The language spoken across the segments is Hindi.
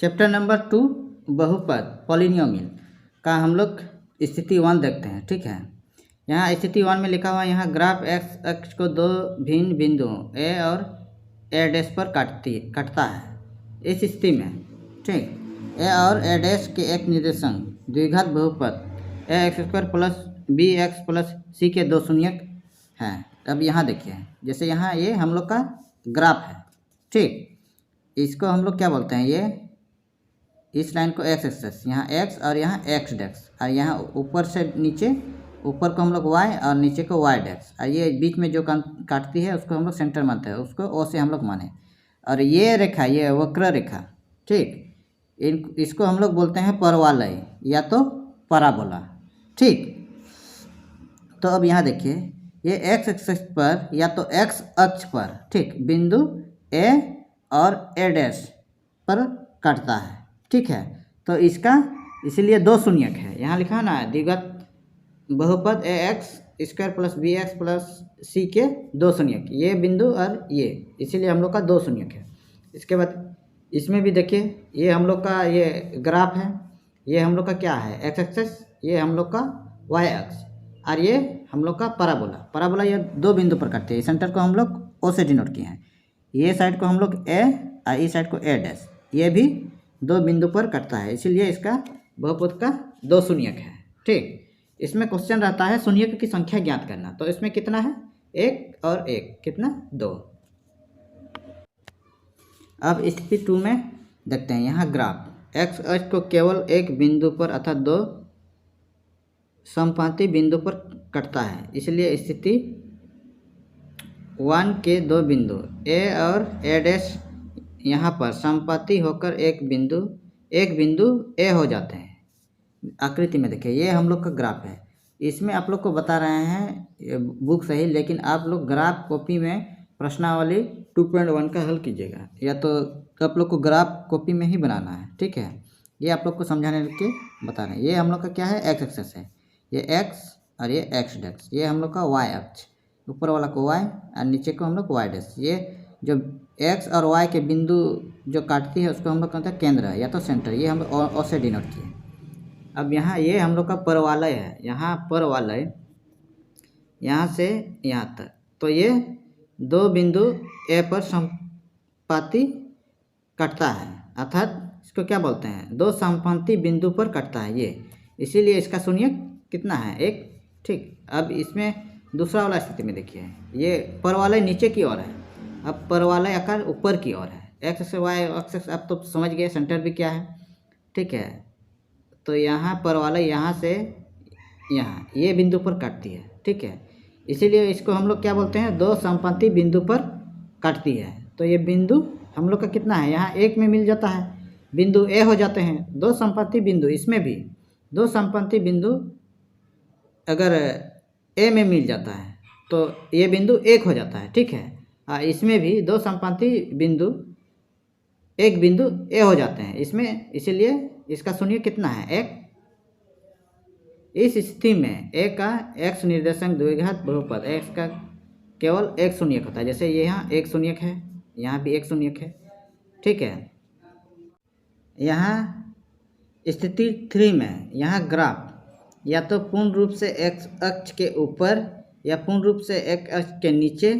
चैप्टर नंबर 2 बहुपद पॉलिनोमियल का हम लोग स्थिति 1 देखते हैं। ठीक है, यहाँ स्थिति 1 में लिखा हुआ है, यहाँ ग्राफ एक्स अक्ष को दो भिन्न बिंदुओं ए और ए डैश पर काटता है। इस स्थिति में ठीक ए और ए डैश के एक निर्देशांक द्विघात बहुपद A x square plus B x plus C के दो शून्यक हैं। अब यहाँ देखिए, जैसे यहाँ ये हम लोग का ग्राफ है। ठीक, इसको हम लोग क्या बोलते हैं, ये इस लाइन को एक्स एक्सेस, यहाँ एक्स और यहाँ एक्स डेक्स, और यहाँ ऊपर से नीचे, ऊपर को हम लोग वाई और नीचे को वाई डेक्स, और ये बीच में जो काटती है उसको हम लोग सेंटर मानते हैं, उसको ओ से हम लोग माने। और ये रेखा, ये वक्र रेखा, ठीक, इसको हम लोग बोलते हैं परवलय या तो पराबोला। ठीक, तो अब यहाँ देखिए, ये एक्स एक्सेस पर या तो एक्स अक्ष पर ठीक बिंदु ए और ए डैश पर काटता है। ठीक है, तो इसका इसीलिए दो शून्यक है, यहाँ लिखा है ना द्विघात बहुपद A x square plus B x plus C के दो शून्यक, ये बिंदु और ये, इसीलिए हम लोग का दो शून्यक है। इसके बाद इसमें भी देखिए, ये हम लोग का ये ग्राफ है, ये हम लोग का क्या है एक्स एक्सेस, ये हम लोग का वाई अक्ष, और ये हम लोग का पराबोला ये दो बिंदु पर काटते हैं। सेंटर को हम लोग ओ से डिनोट किए हैं, ये साइड को हम लोग ए और इस साइड को ए डैश, ये भी दो बिंदु पर कटता है, इसीलिए इसका बहुपद का दो शून्यक है। ठीक, इसमें क्वेश्चन रहता है शून्यक की संख्या ज्ञात करना, तो इसमें कितना है, एक और एक कितना, दो। अब स्थिति 2 में देखते हैं, यहाँ ग्राफ एक्स अक्ष को केवल एक बिंदु पर अर्थात दो समपाती बिंदु पर कटता है, इसलिए स्थिति 1 के दो बिंदु ए और ए डैश यहाँ पर समपाती होकर एक बिंदु ए हो जाते हैं। आकृति में देखिए, ये हम लोग का ग्राफ है, इसमें आप लोग को बता रहे हैं बुक सही, लेकिन आप लोग ग्राफ कॉपी में प्रश्नावली 2.1 का हल कीजिएगा, या तो आप लोग को ग्राफ कॉपी में ही बनाना है। ठीक है, ये आप लोग को समझाने के बता रहे हैं। ये हम लोग का क्या है, एक्स एक्सेस है, ये एक्स और ये एक्स डेक्स, ये हम लोग का वाई अक्ष, ऊपर वाला को वाई और नीचे को हम लोग वाई डेक्स। ये जो एक्स और वाई के बिंदु जो काटती है उसको हम लोग कहते हैं केंद्र या तो सेंटर, ये हम ओ से डिनोट किए। अब यहाँ ये हम लोग का परवलय है, यहाँ परवलय यहाँ से यहाँ तक, तो ये दो बिंदु ए पर समपाती कटता है, अर्थात इसको क्या बोलते हैं, दो समपाती बिंदु पर कटता है ये, इसीलिए इसका शून्यक कितना है, एक। ठीक, अब इसमें दूसरा वाला स्थिति में देखिए, ये परवलय नीचे की ओर है, अब परवलय आकार ऊपर की ओर है, एक्स से वाई एक्सेस, आप तो समझ गए सेंटर भी क्या है। ठीक है, तो यहाँ परवलय यहाँ से यहाँ ये बिंदु पर काटती है। ठीक है, इसीलिए इसको हम लोग क्या बोलते हैं, दो समपाती बिंदु पर काटती है। तो ये बिंदु हम लोग का कितना है, यहाँ एक में मिल जाता है, बिंदु ए हो जाते हैं दो समपाती बिंदु, इसमें भी दो समपाती बिंदु अगर ए में मिल जाता है तो ये बिंदु एक हो जाता है। ठीक है, इसमें भी दो समपाती बिंदु एक बिंदु ए हो जाते हैं इसमें, इसीलिए इसका शून्य कितना है, एक। इस स्थिति में ए का एक्स निर्देशांक द्विघात बहुपद एक्स का केवल एक शून्यक होता है, जैसे ये यहाँ एक शून्यक है, यहाँ भी एक शून्यक है। ठीक है, यहाँ स्थिति 3 में यहाँ ग्राफ या तो पूर्ण रूप से एक्स अक्ष के ऊपर या पूर्ण रूप से एक्स अक्ष के नीचे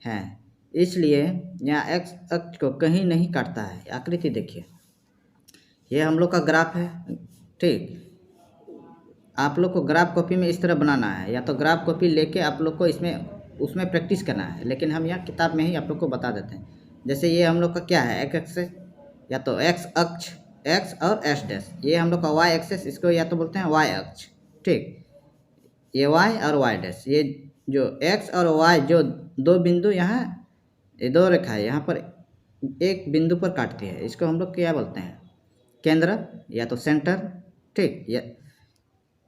है, इसलिए यहाँ एक्स अक्ष को कहीं नहीं काटता है। आकृति देखिए, ये हम लोग का ग्राफ है। ठीक, आप लोग को ग्राफ कॉपी में इस तरह बनाना है, या तो ग्राफ कॉपी लेके आप लोग को उसमें प्रैक्टिस करना है, लेकिन हम यहाँ किताब में ही आप लोग को बता देते हैं। जैसे ये हम लोग का क्या है, एक्स एक्सेस या तो एक्स अक्ष एक्स और एस डैश, ये हम लोग का वाई एक्सेस, इसको या तो बोलते हैं वाई अक्ष। ठीक, ये वाई और वाई डैश, ये जो एक्स और वाई जो दो बिंदु यहाँ ये दो रेखा है यहाँ पर एक बिंदु पर काटती है, इसको हम लोग क्या बोलते हैं, केंद्र या तो सेंटर। ठीक,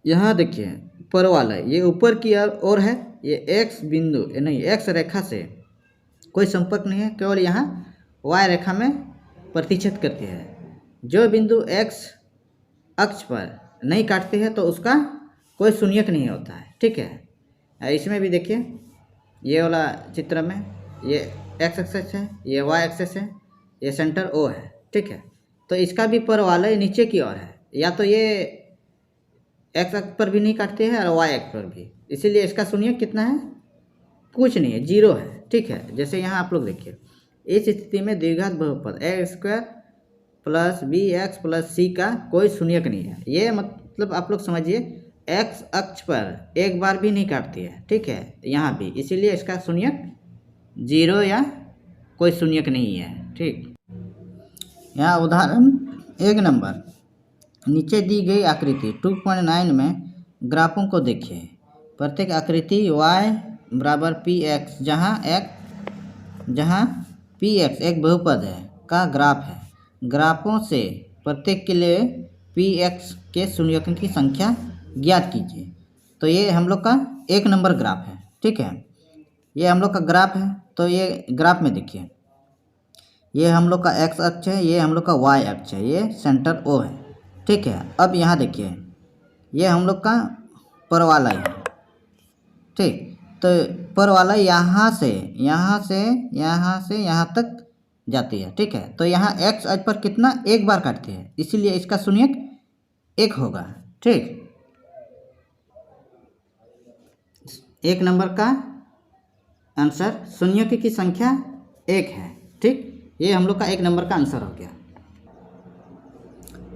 यहाँ देखिए परवलय ये ऊपर की ओर है, ये एक्स बिंदु नहीं एक्स रेखा से कोई संपर्क नहीं है, केवल यहाँ वाई रेखा में प्रतिच्छेद करती है। जो बिंदु एक्स अक्ष पर नहीं काटती है तो उसका कोई शून्यक नहीं होता है। ठीक है, इसमें भी देखिए, ये वाला चित्र में ये एक्स एक्सेस है, ये वाई एक्सेस है, ये सेंटर ओ है। ठीक है, तो इसका भी परवलय नीचे की ओर है, या तो ये एक्स अक्ष पर भी नहीं काटते हैं और वाई अक्ष पर भी, इसीलिए इसका शून्य कितना है, कुछ नहीं है, 0 है। ठीक है, जैसे यहाँ आप लोग देखिए, इस स्थिति में द्विघात बहुपद x square plus B x plus C का कोई शून्यक नहीं है। ये मतलब आप लोग समझिए एक्स अक्ष पर एक बार भी नहीं काटती है। ठीक है, यहाँ भी, इसीलिए इसका शून्यक 0 या कोई शून्यक नहीं है। ठीक, यहाँ उदाहरण 1 नंबर, नीचे दी गई आकृति 2.9 में ग्राफों को देखिए। प्रत्येक आकृति y बराबर पी एक्स जहाँ पी एक्स एक बहुपद है का ग्राफ है। ग्राफों से प्रत्येक के लिए पी एक्स के शून्यकों की संख्या ज्ञात कीजिए। तो ये हम लोग का 1 नंबर ग्राफ है। ठीक है, ये हम लोग का ग्राफ है। तो ये ग्राफ में देखिए, ये हम लोग का एक्स अक्ष है, ये हम लोग का वाई अक्ष है, ये सेंटर ओ है। ठीक है, अब यहाँ देखिए, ये हम लोग का परवलय है। ठीक, तो परवलय यहाँ से यहाँ तक जाती है। ठीक है, तो यहाँ एक्स अक्ष पर कितना, एक बार काटती है, इसीलिए इसका शून्यक 1 होगा। ठीक, 1 नंबर का आंसर शून्यक की संख्या 1 है। ठीक, ये हम लोग का 1 नंबर का आंसर हो गया।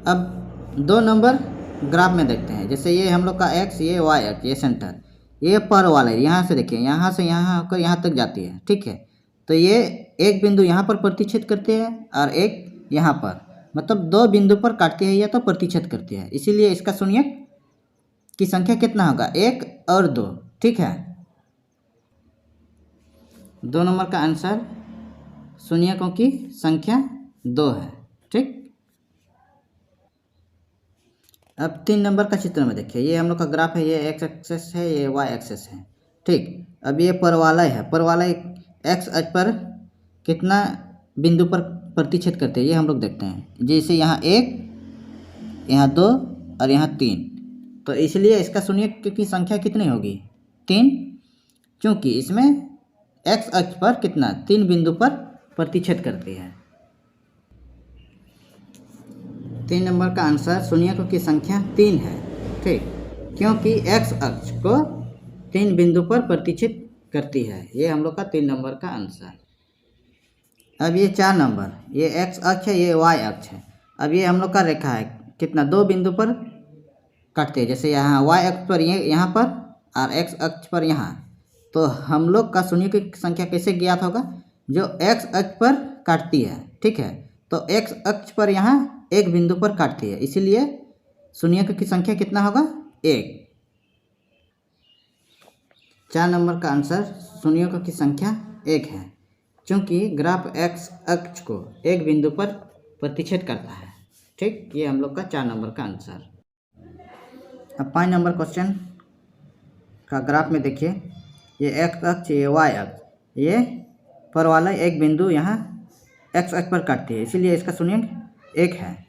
अब 2 नंबर ग्राफ में देखते हैं। जैसे ये हम लोग का एक्स, ये वाई अक्ष, ये सेंटर, ये परवलय यहाँ से देखिए, यहाँ से यहाँ होकर यहाँ तक जाती है। ठीक है, तो ये एक बिंदु यहाँ पर प्रतिच्छेद करती है और एक यहाँ पर, मतलब 2 बिंदु पर काटती है या तो प्रतिच्छेद करती है, इसीलिए इसका शून्यक की संख्या कितना होगा, 1 और 2। ठीक है, 2 नंबर का आंसर शून्यकों की संख्या 2 है। ठीक, अब 3 नंबर का चित्र में देखिए, ये हम लोग का ग्राफ है, ये एक्स एक्सेस है, ये वाई एक्सेस है। ठीक, अब ये परवलय है, परवलय एक्स अक्ष पर कितना बिंदु पर प्रतिच्छेद करते हैं, ये हम लोग देखते हैं। जैसे यहाँ 1, यहाँ 2 और यहाँ 3, तो इसलिए इसका शून्यक की संख्या कितनी होगी, 3, क्योंकि इसमें एक्स अक्ष पर कितना, 3 बिंदु पर प्रतिच्छेद करती है। 3 नंबर का आंसर शून्यकों की संख्या 3 है। ठीक, क्योंकि एक्स अक्ष को 3 बिंदु पर प्रतिच्छेद करती है। ये हम लोग का 3 नंबर का आंसर। अब ये 4 नंबर, ये एक्स अक्ष है, ये वाई अक्ष है। अब ये हम लोग का रेखा है, कितना, 2 बिंदु पर काटते हैं। जैसे यहाँ वाई अक्ष पर ये यहाँ पर और एक्स अक्ष पर यहाँ, तो हम लोग का शून्य की संख्या कैसे ज्ञात होगा, जो एक्स अक्ष पर काटती है। ठीक है, तो एक्स अक्ष पर यहाँ एक बिंदु पर काटती है, इसीलिए शून्यक की संख्या कितना होगा, 1। 4 नंबर का आंसर शून्यक की संख्या 1 है, क्योंकि ग्राफ एक्स अक्ष को एक बिंदु पर प्रतिच्छेद करता है। ठीक, ये हम लोग का 4 नंबर का आंसर। अब 5 नंबर क्वेश्चन का ग्राफ में देखिए, ये एक्स अक्ष, ये वाई अक्ष, ये परवलय एक बिंदु यहाँ एक्स अक्ष पर काटती है, इसीलिए इसका शून्यक 1 है।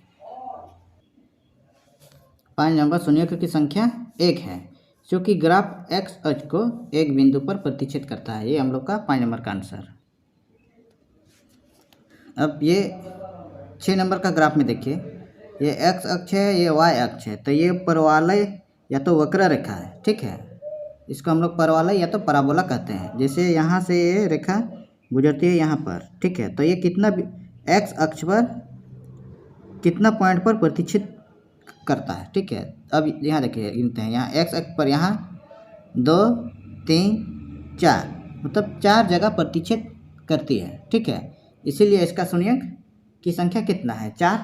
5 नंबर शून्यक की संख्या 1 है, क्योंकि ग्राफ एक्स अक्ष को एक बिंदु पर प्रतिच्छेद करता है। ये हम लोग का 5 नंबर का आंसर। अब ये 6 नंबर का ग्राफ में देखिए, ये एक्स अक्ष है, ये वाई अक्ष है, तो ये परवलय या तो वक्र रेखा है। ठीक है, इसको हम लोग परवलय या तो पराबोला कहते हैं। जैसे यहाँ से ये रेखा गुजरती है यहाँ पर। ठीक है, तो ये कितना एक्स अक्ष पर कितना पॉइंट पर प्रतिच्छेद करता है। ठीक है, अब यहाँ देखिए, गिनते हैं, यहाँ एक्स अक्ष पर यहाँ 2, 3, 4, मतलब 4 जगह प्रतिच्छेद करती है। ठीक है, इसीलिए इसका शून्यक की संख्या कितना है, 4।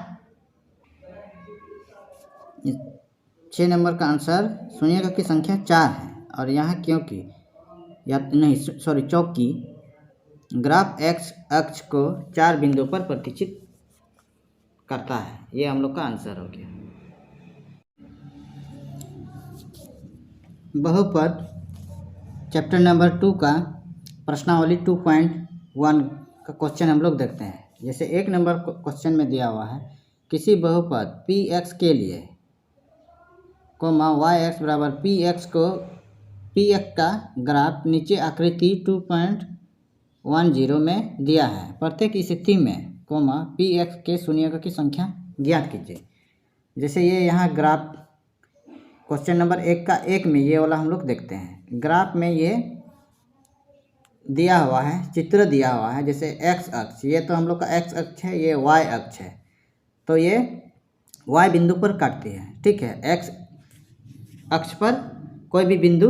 6 नंबर का आंसर शून्यक की संख्या 4 है। और यहाँ क्योंकि चूंकि ग्राफ एक्स अक्ष को 4 बिंदु पर प्रतिच्छेद करता है। ये हम लोग का आंसर हो गया। बहुपद चैप्टर नंबर 2 का प्रश्नावली 2.1 का क्वेश्चन हम लोग देखते हैं। जैसे 1 नंबर क्वेश्चन में दिया हुआ है, किसी बहुपद पी एक्स के लिए कोमा वाई एक्स बराबर पी एक्स को पी एक्स का ग्राफ नीचे आकृति 2.10 में दिया है। प्रत्येक स्थिति में कोमा पी एक्स के शून्यकों की संख्या ज्ञात कीजिए। जैसे ये यहाँ ग्राफ क्वेश्चन नंबर 1 का 1 में ये वाला हम लोग देखते हैं। ग्राफ में ये दिया हुआ है, चित्र दिया हुआ है, जैसे एक्स अक्ष, ये तो हम लोग का एक्स अक्ष है, ये वाई अक्ष है, तो ये वाई बिंदु पर काटती है, ठीक है। एक्स अक्ष पर कोई भी बिंदु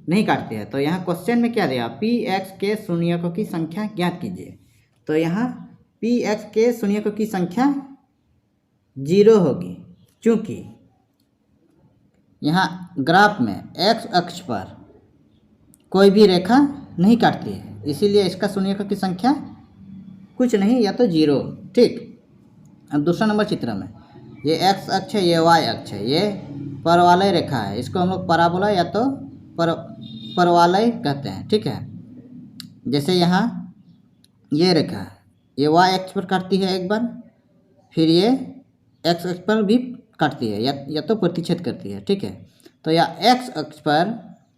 नहीं काटती है। तो यहाँ क्वेश्चन में क्या दिया, पी एक्स के शून्यकों की संख्या ज्ञात कीजिए। तो यहाँ पी एक्स के शून्यकों की संख्या 0 होगी, क्योंकि यहाँ ग्राफ में एक्स अक्ष पर कोई भी रेखा नहीं काटती है, इसीलिए इसका शून्यकों की संख्या कुछ नहीं या तो 0, ठीक। अब दूसरा नंबर चित्र में ये एक्स अक्ष है, ये वाई अक्ष है, ये परवलय रेखा है, इसको हम लोग पराबोला या तो परवलय कहते हैं, ठीक है। जैसे यहाँ ये रेखा है, ये वाई अक्ष पर काटती है एक बार, फिर ये एक्स अक्ष पर भी काटती है या तो प्रतिच्छेद करती है, ठीक है। तो यह एक्स अक्ष पर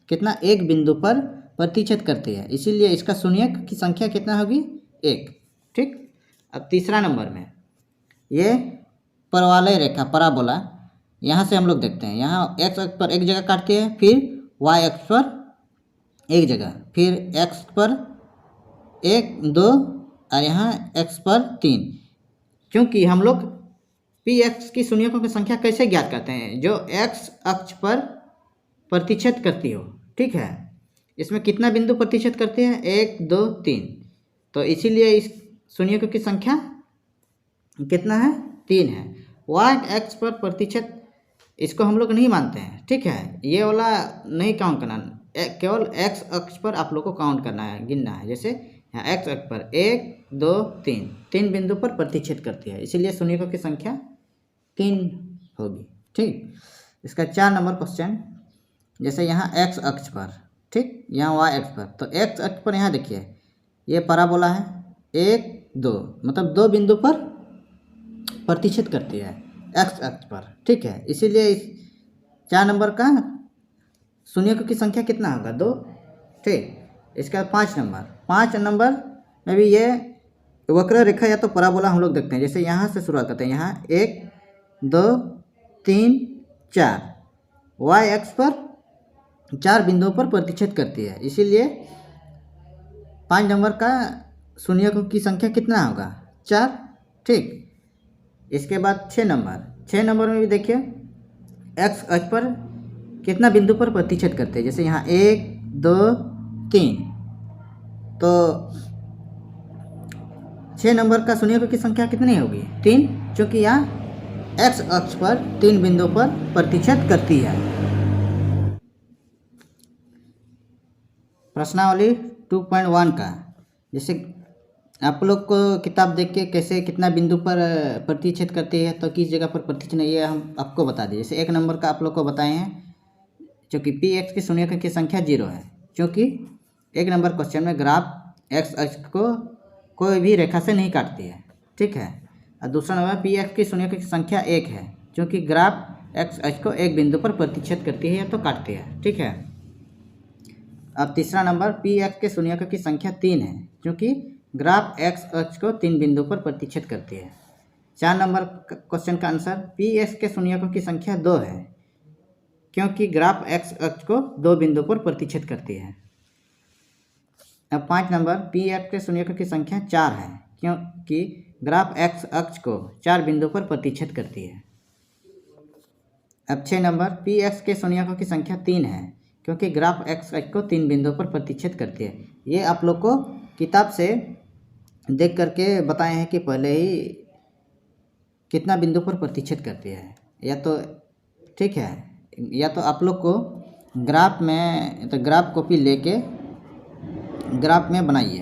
कितना, एक बिंदु पर प्रतिच्छेद करती है, इसीलिए इसका शून्यक की संख्या कितना होगी, 1, ठीक। अब तीसरा नंबर में ये परवलय रेखा पराबोला, यहाँ से हम लोग देखते हैं, यहाँ एक्स अक्ष पर एक जगह काटती है, फिर वाई अक्ष पर एक जगह, फिर एक्स पर 1, 2 और यहाँ एक्स पर 3। क्योंकि हम लोग पी एक्स की शून्यकों की संख्या कैसे ज्ञात करते हैं, जो एक्स अक्ष पर प्रतिच्छेद करती हो, ठीक है। इसमें कितना बिंदु प्रतिच्छेद करते हैं, 1, 2, 3, तो इसीलिए इस शून्यकों की संख्या कितना है, 3 है। वाई एक्स पर प्रतिच्छेद इसको हम लोग नहीं मानते हैं, ठीक है, ये वाला नहीं काउंट करना, केवल एक्स अक्ष पर आप लोग को काउंट करना है, गिनना है। जैसे यहाँ एक्स अक्ष पर 1, 2, 3 बिंदु पर प्रतिच्छेद करती है, इसीलिए शून्यकों की संख्या 3 होगी, ठीक। इसका 4 नंबर क्वेश्चन, जैसे यहाँ एक्स अक्ष पर, ठीक, यहाँ वाई अक्ष पर, तो एक्स अक्ष पर यहाँ देखिए ये पराबोला है, 1, 2 मतलब 2 बिंदु पर प्रतिच्छेद करती है एक्स अक्ष पर, ठीक है। इसीलिए इस 4 नंबर का शून्यकों की संख्या कितना होगा, 2, ठीक। इसका 5 नंबर में भी ये वक्र रेखा या तो पराबोला हम लोग देखते हैं। जैसे यहाँ से शुरुआत करते हैं, यहाँ 1, 2, 3, 4 वाई अक्ष पर 4 बिंदुओं पर प्रतिच्छेद करती है, इसीलिए 5 नंबर का शून्यकों की संख्या कितना होगा, 4, ठीक। इसके बाद 6 नंबर में भी देखिए एक्स अक्ष पर कितना बिंदु पर प्रतिच्छेद करते हैं। जैसे यहाँ 1, 2, 3, तो 6 नंबर का शून्यकों की संख्या कितनी होगी, 3, क्योंकि यहाँ एक्स अक्ष पर 3 बिंदुओं पर प्रतिच्छेद करती है। प्रश्नावली 2.1 का, जैसे आप लोग को किताब देख के कैसे कितना बिंदु पर प्रतिच्छेद करती है, तो किस जगह पर प्रतिच्छेद, ये हम आपको बता दें। जैसे 1 नंबर का आप लोग को बताए हैं, क्योंकि पी एक्स की शून्यकों की संख्या 0 है, क्योंकि 1 नंबर क्वेश्चन में ग्राफ एक्स अक्ष को कोई भी रेखा से नहीं काटती है, ठीक है। और दूसरा नंबर पी एक्स की शून्यकों की संख्या 1 है, क्योंकि ग्राफ एक्स अक्ष को एक बिंदु पर प्रतिच्छेद करती है या तो काटती है, ठीक है। अब तीसरा नंबर पी एक्स के शून्यकों की संख्या 3 है, क्योंकि ग्राफ एक्स अक्ष को 3 बिंदु पर प्रतिच्छेद करती है। 4 नंबर क्वेश्चन का आंसर पी एक्स के शून्यकों की संख्या 2 है, क्योंकि ग्राफ एक्स अक्ष को 2 बिंदु पर प्रतिच्छेद करती है। अब 5 नंबर पी एक्स के शून्यकों की संख्या 4 है, क्योंकि ग्राफ एक्स अक्ष को 4 बिंदु पर प्रतिच्छेद करती है। अब 6 नंबर पी एक्स के शून्यकों की संख्या 3 है, क्योंकि ग्राफ एक्स अक्ष को 3 बिंदुओं पर प्रतिच्छेद करती है। ये आप लोग को किताब से देख करके बताए हैं कि पहले ही कितना बिंदु पर प्रतिच्छेद करती है, या तो ठीक है, या तो आप लोग को ग्राफ में, तो ग्राफ कॉपी लेके ग्राफ में बनाइए।